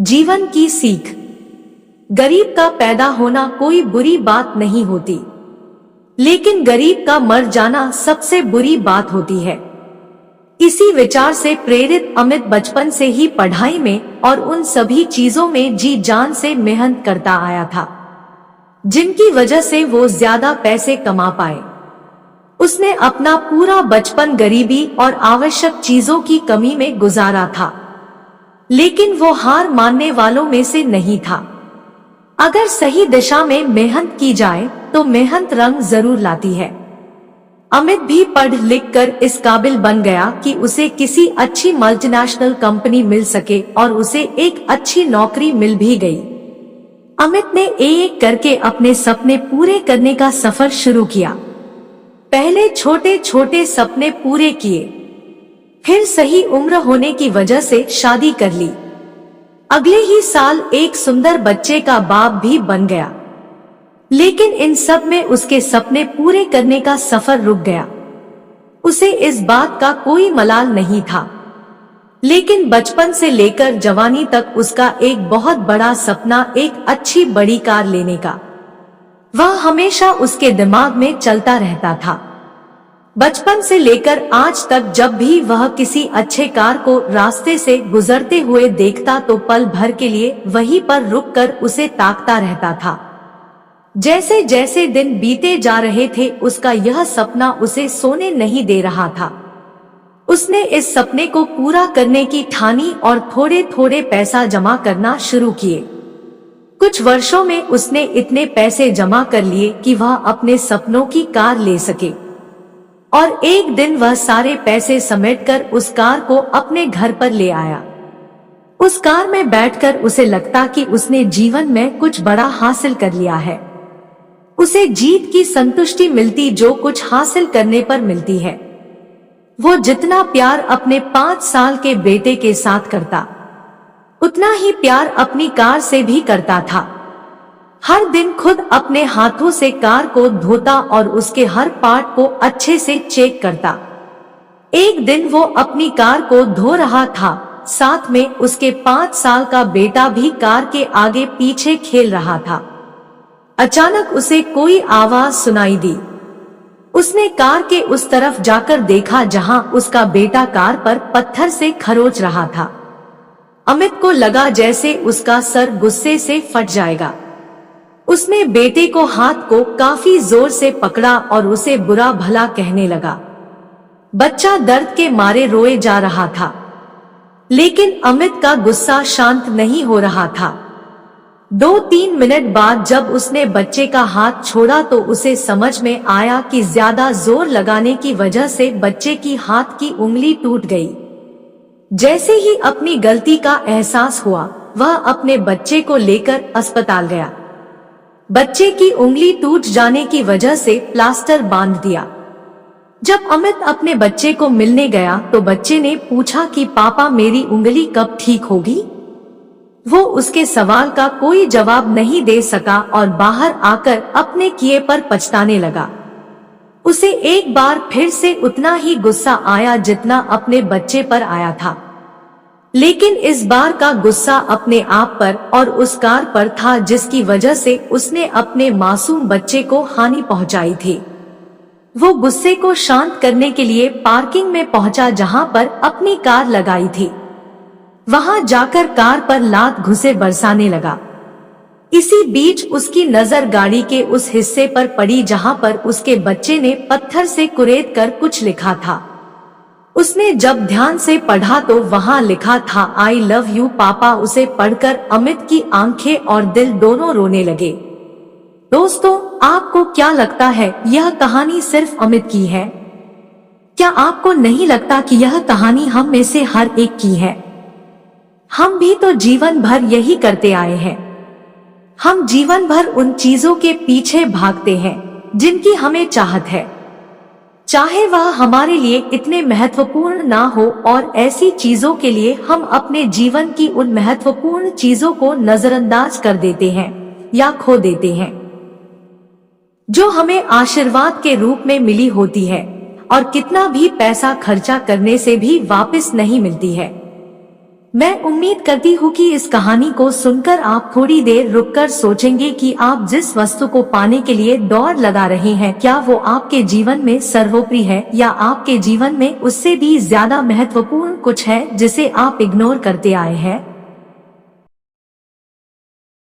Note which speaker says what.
Speaker 1: जीवन की सीख। गरीब का पैदा होना कोई बुरी बात नहीं होती, लेकिन गरीब का मर जाना सबसे बुरी बात होती है। इसी विचार से प्रेरित अमित बचपन से ही पढ़ाई में और उन सभी चीजों में जी जान से मेहनत करता आया था, जिनकी वजह से वो ज्यादा पैसे कमा पाए। उसने अपना पूरा बचपन गरीबी और आवश्यक चीजों की कमी में गुजारा था, लेकिन वो हार मानने वालों में से नहीं था। अगर सही दिशा में मेहनत की जाए तो मेहनत रंग जरूर लाती है। अमित भी पढ़ लिख कर इस काबिल बन गया कि उसे किसी अच्छी मल्टीनेशनल कंपनी मिल सके और उसे एक अच्छी नौकरी मिल भी गई। अमित ने एक करके अपने सपने पूरे करने का सफर शुरू किया। पहले छोटे छोटे सपने पूरे किए, फिर सही उम्र होने की वजह से शादी कर ली। अगले ही साल एक सुंदर बच्चे का बाप भी बन गया, लेकिन इन सब में उसके सपने पूरे करने का सफर रुक गया। उसे इस बात का कोई मलाल नहीं था, लेकिन बचपन से लेकर जवानी तक उसका एक बहुत बड़ा सपना एक अच्छी बड़ी कार लेने का, वह हमेशा उसके दिमाग में चलता रहता था। बचपन से लेकर आज तक जब भी वह किसी अच्छे कार को रास्ते से गुजरते हुए देखता तो पल भर के लिए वहीं पर रुककर उसे ताकता रहता था। जैसे जैसे दिन बीते जा रहे थे उसका यह सपना उसे सोने नहीं दे रहा था। उसने इस सपने को पूरा करने की ठानी और थोड़े थोड़े पैसा जमा करना शुरू किए। कुछ वर्षों में उसने इतने पैसे जमा कर लिए कि वह अपने सपनों की कार ले सके, और एक दिन वह सारे पैसे समेटकर उस कार को अपने घर पर ले आया। उस कार में बैठकर उसे लगता कि उसने जीवन में कुछ बड़ा हासिल कर लिया है। उसे जीत की संतुष्टि मिलती जो कुछ हासिल करने पर मिलती है। वो जितना प्यार अपने 5 साल के बेटे के साथ करता, उतना ही प्यार अपनी कार से भी करता था। हर दिन खुद अपने हाथों से कार को धोता और उसके हर पार्ट को अच्छे से चेक करता। एक दिन वो अपनी कार को धो रहा था, साथ में उसके 5 साल का बेटा भी कार के आगे पीछे खेल रहा था। अचानक उसे कोई आवाज सुनाई दी। उसने कार के उस तरफ जाकर देखा जहां उसका बेटा कार पर पत्थर से खरोच रहा था। अमित को लगा जैसे उसका सर गुस्से से फट जाएगा। उसने बेटे को हाथ को काफी जोर से पकड़ा और उसे बुरा भला कहने लगा। बच्चा दर्द के मारे रोए जा रहा था, लेकिन अमित का गुस्सा शांत नहीं हो रहा था। 2-3 मिनट बाद जब उसने बच्चे का हाथ छोड़ा तो उसे समझ में आया कि ज्यादा जोर लगाने की वजह से बच्चे की हाथ की उंगली टूट गई। जैसे ही अपनी गलती का एहसास हुआ, वह अपने बच्चे को लेकर अस्पताल गया। बच्चे की उंगली टूट जाने की वजह से प्लास्टर बांध दिया। जब अमित अपने बच्चे को मिलने गया तो बच्चे ने पूछा कि पापा मेरी उंगली कब ठीक होगी। वो उसके सवाल का कोई जवाब नहीं दे सका और बाहर आकर अपने किए पर पछताने लगा। उसे एक बार फिर से उतना ही गुस्सा आया जितना अपने बच्चे पर आया था, लेकिन इस बार का गुस्सा अपने आप पर और उस कार पर था जिसकी वजह से उसने अपने मासूम बच्चे को हानि पहुंचाई थी। वो गुस्से को शांत करने के लिए पार्किंग में पहुंचा जहां पर अपनी कार लगाई थी। वहां जाकर कार पर लात घुसे बरसाने लगा। इसी बीच उसकी नजर गाड़ी के उस हिस्से पर पड़ी जहां पर उसके बच्चे ने पत्थर से कुरेद कर कुछ लिखा था। उसने जब ध्यान से पढ़ा तो वहां लिखा था आई लव यू पापा। उसे पढ़कर अमित की आंखें और दिल दोनों रोने लगे। दोस्तों, आपको क्या लगता है यह कहानी सिर्फ अमित की है? क्या आपको नहीं लगता कि यह कहानी हम में से हर एक की है? हम भी तो जीवन भर यही करते आए हैं। हम जीवन भर उन चीजों के पीछे भागते हैं जिनकी हमें चाहत है, चाहे वह हमारे लिए इतने महत्वपूर्ण ना हो, और ऐसी चीजों के लिए हम अपने जीवन की उन महत्वपूर्ण चीजों को नजरअंदाज कर देते हैं या खो देते हैं, जो हमें आशीर्वाद के रूप में मिली होती है और कितना भी पैसा खर्चा करने से भी वापस नहीं मिलती है। मैं उम्मीद करती हूँ कि इस कहानी को सुनकर आप थोड़ी देर रुककर सोचेंगे कि आप जिस वस्तु को पाने के लिए दौड़ लगा रहे हैं, क्या वो आपके जीवन में सर्वोपरि है, या आपके जीवन में उससे भी ज्यादा महत्वपूर्ण कुछ है जिसे आप इग्नोर करते आए हैं।